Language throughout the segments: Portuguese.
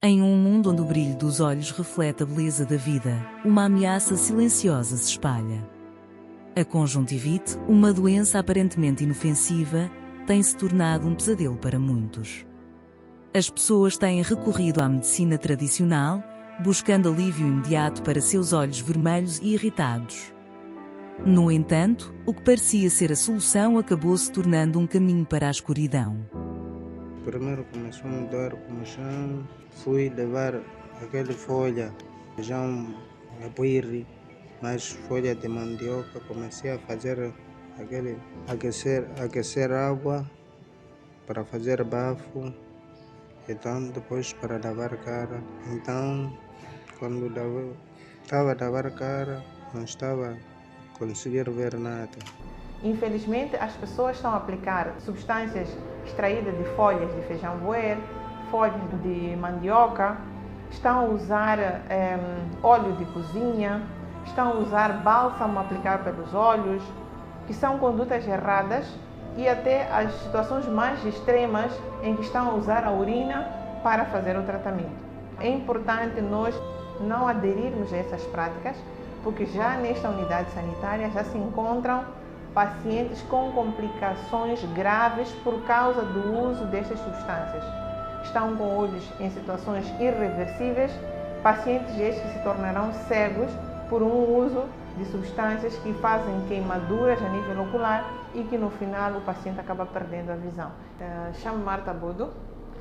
Em um mundo onde o brilho dos olhos reflete a beleza da vida, uma ameaça silenciosa se espalha. A conjuntivite, uma doença aparentemente inofensiva, tem-se tornado um pesadelo para muitos. As pessoas têm recorrido à medicina tradicional, buscando alívio imediato para seus olhos vermelhos e irritados. No entanto, o que parecia ser a solução acabou se tornando um caminho para a escuridão. Primeiro começou a me doer, fui levar aquela folha, feijão, apoire, mais folha de mandioca, comecei a fazer aquecer água para fazer bafo, então depois para lavar a cara. Então, quando estava a lavar a cara, não estava a conseguir ver nada. Infelizmente, as pessoas estão a aplicar substâncias extraídas de folhas de feijão buer, folhas de mandioca, estão a usar óleo de cozinha, estão a usar bálsamo a aplicar pelos olhos, que são condutas erradas, e até as situações mais extremas em que estão a usar a urina para fazer o tratamento. É importante nós não aderirmos a essas práticas, porque já nesta unidade sanitária já se encontram pacientes com complicações graves por causa do uso destas substâncias. Estão com olhos em situações irreversíveis, pacientes estes que se tornarão cegos por um uso de substâncias que fazem queimaduras a nível ocular e que no final o paciente acaba perdendo a visão. Chamo-me Marta Budo,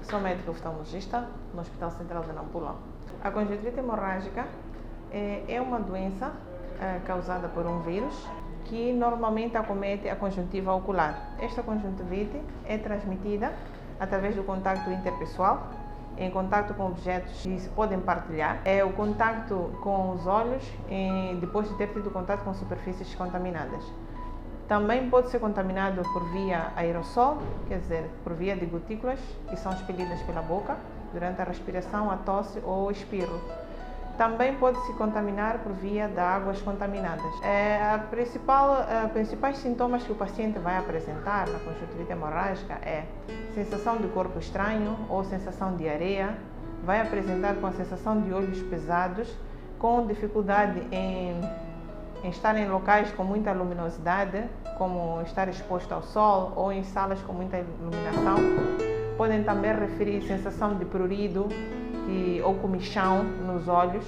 sou médica oftalmologista no Hospital Central de Nampula. A conjuntivite hemorrágica é uma doença causada por um vírus que normalmente acomete a conjuntiva ocular. Esta conjuntivite é transmitida através do contacto interpessoal, em contacto com objetos que se podem partilhar. É o contacto com os olhos depois de ter tido contato com superfícies contaminadas. Também pode ser contaminado por via aerossol, quer dizer, por via de gotículas que são expelidas pela boca durante a respiração, a tosse ou o espirro. Também pode se contaminar por via de águas contaminadas. Principais sintomas que o paciente vai apresentar na conjuntivite hemorrágica é sensação de corpo estranho ou sensação de diarreia, vai apresentar com a sensação de olhos pesados, com dificuldade em estar em locais com muita luminosidade, como estar exposto ao sol ou em salas com muita iluminação. Podem também referir sensação de prurido ou comichão nos olhos,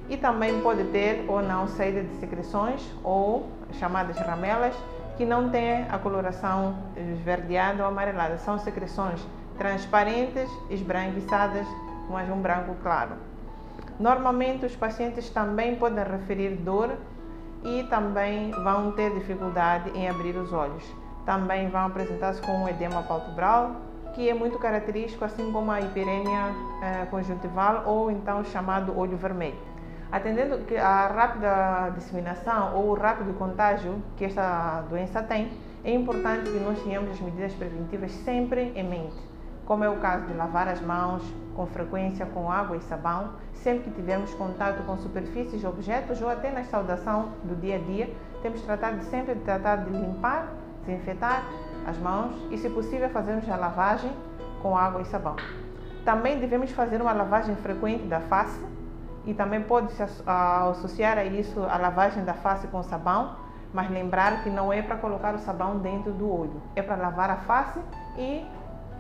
e também pode ter ou não saída de secreções ou chamadas ramelas, que não têm a coloração esverdeada ou amarelada. São secreções transparentes, esbranquiçadas, mas um branco claro. Normalmente os pacientes também podem referir dor e também vão ter dificuldade em abrir os olhos. Também vão apresentar-se com um edema palpebral, que é muito característico, assim como a hiperemia conjuntival ou então chamado olho vermelho. Atendendo a rápida disseminação ou o rápido contágio que esta doença tem, é importante que nós tenhamos as medidas preventivas sempre em mente, como é o caso de lavar as mãos com frequência com água e sabão, sempre que tivermos contato com superfícies, objetos ou até na saudação do dia a dia, temos sempre de tratar de limpar, desinfetar as mãos e, se possível, fazermos a lavagem com água e sabão. Também devemos fazer uma lavagem frequente da face e também pode-se associar a isso a lavagem da face com sabão, mas lembrar que não é para colocar o sabão dentro do olho, é para lavar a face e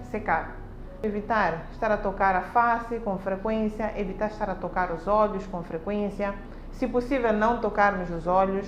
secar. Evitar estar a tocar a face com frequência, evitar estar a tocar os olhos com frequência, se possível não tocarmos os olhos,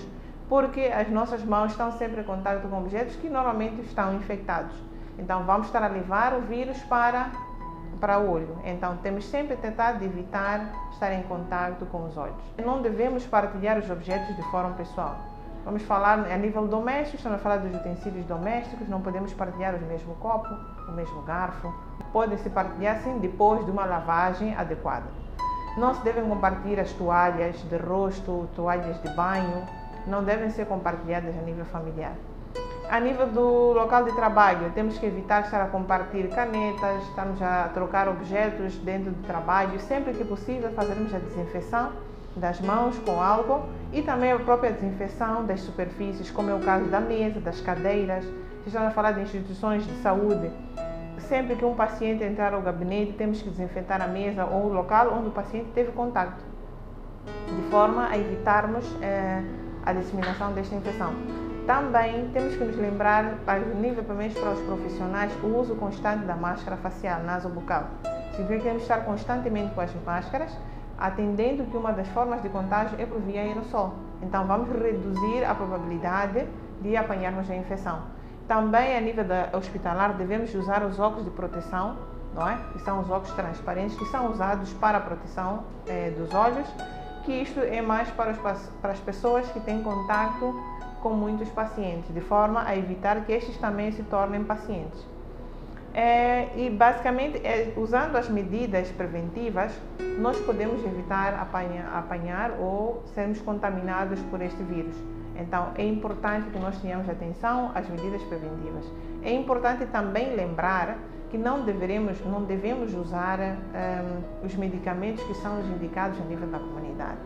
porque as nossas mãos estão sempre em contato com objetos que normalmente estão infectados. Então vamos estar a levar o vírus para o olho. Então temos sempre de tentar de evitar estar em contato com os olhos. Não devemos partilhar os objetos de forma pessoal. Vamos falar a nível doméstico, estamos a falar dos utensílios domésticos, não podemos partilhar o mesmo copo, o mesmo garfo. Podem-se partilhar sim depois de uma lavagem adequada. Não se devem compartilhar as toalhas de rosto, toalhas de banho, não devem ser compartilhadas a nível familiar. A nível do local de trabalho, temos que evitar estar a compartilhar canetas, estamos a trocar objetos dentro do trabalho, sempre que possível fazermos a desinfecção das mãos com álcool e também a própria desinfecção das superfícies, como é o caso da mesa, das cadeiras. Se estamos a falar de instituições de saúde, sempre que um paciente entrar ao gabinete, temos que desinfetar a mesa ou o local onde o paciente teve contato, de forma a evitarmos a disseminação desta infecção. Também temos que nos lembrar, a nível pelo menos para os profissionais, o uso constante da máscara facial nasobucal. Significa que temos que estar constantemente com as máscaras, atendendo que uma das formas de contágio é por via aerossol. Então vamos reduzir a probabilidade de apanharmos a infecção. Também a nível hospitalar devemos usar os óculos de proteção, não é? Que são os óculos transparentes, que são usados para a proteção dos olhos, que isto é mais para as pessoas que têm contato com muitos pacientes, de forma a evitar que estes também se tornem pacientes. E basicamente, usando as medidas preventivas, nós podemos evitar apanhar ou sermos contaminados por este vírus. Então, é importante que nós tenhamos atenção às medidas preventivas. É importante também lembrar que não devemos usar os medicamentos que são os indicados a nível da comunidade,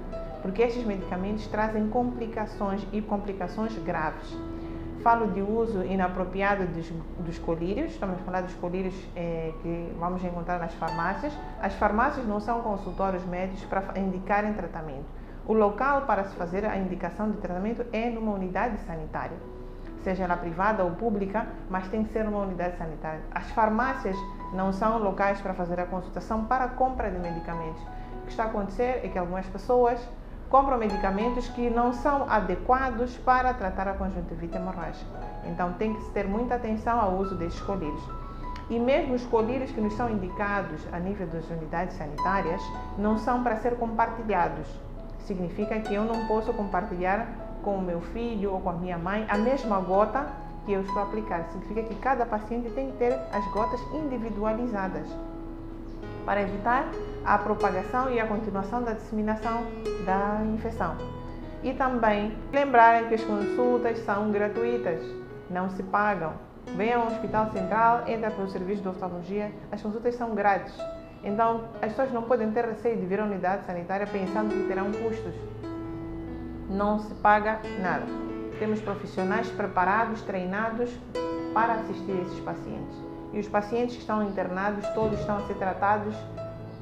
porque estes medicamentos trazem complicações e complicações graves. Falo de uso inapropriado dos colírios, estamos a falar dos colírios que vamos encontrar nas farmácias. As farmácias não são consultórios médicos para indicarem tratamento. O local para se fazer a indicação de tratamento é numa unidade sanitária, seja ela privada ou pública, mas tem que ser numa unidade sanitária. As farmácias não são locais para fazer a consultação para a compra de medicamentos. O que está a acontecer é que algumas pessoas compram medicamentos que não são adequados para tratar a conjuntivite hemorrágica. Então tem que se ter muita atenção ao uso desses colírios. E mesmo os colírios que nos são indicados a nível das unidades sanitárias não são para ser compartilhados. Significa que eu não posso compartilhar com o meu filho ou com a minha mãe a mesma gota que eu estou a aplicar. Significa que cada paciente tem que ter as gotas individualizadas para evitar a propagação e a continuação da disseminação da infecção. E também lembrarem que as consultas são gratuitas, não se pagam. Venham ao Hospital Central, entra pelo serviço de oftalmologia, as consultas são grátis. Então, as pessoas não podem ter receio de vir à unidade sanitária pensando que terão custos. Não se paga nada. Temos profissionais preparados, treinados para assistir esses pacientes. E os pacientes que estão internados, todos estão a ser tratados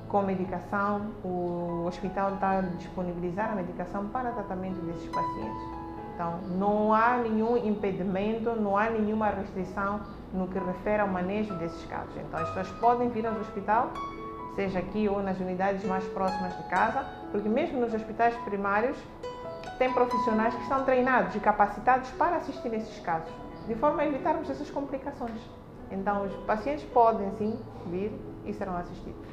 com medicação. O hospital está a disponibilizar a medicação para tratamento desses pacientes. Então, não há nenhum impedimento, não há nenhuma restrição no que refere ao manejo desses casos. Então, as pessoas podem vir ao hospital, seja aqui ou nas unidades mais próximas de casa, porque mesmo nos hospitais primários tem profissionais que estão treinados e capacitados para assistir nesses casos, de forma a evitarmos essas complicações. Então, os pacientes podem sim vir e serão assistidos.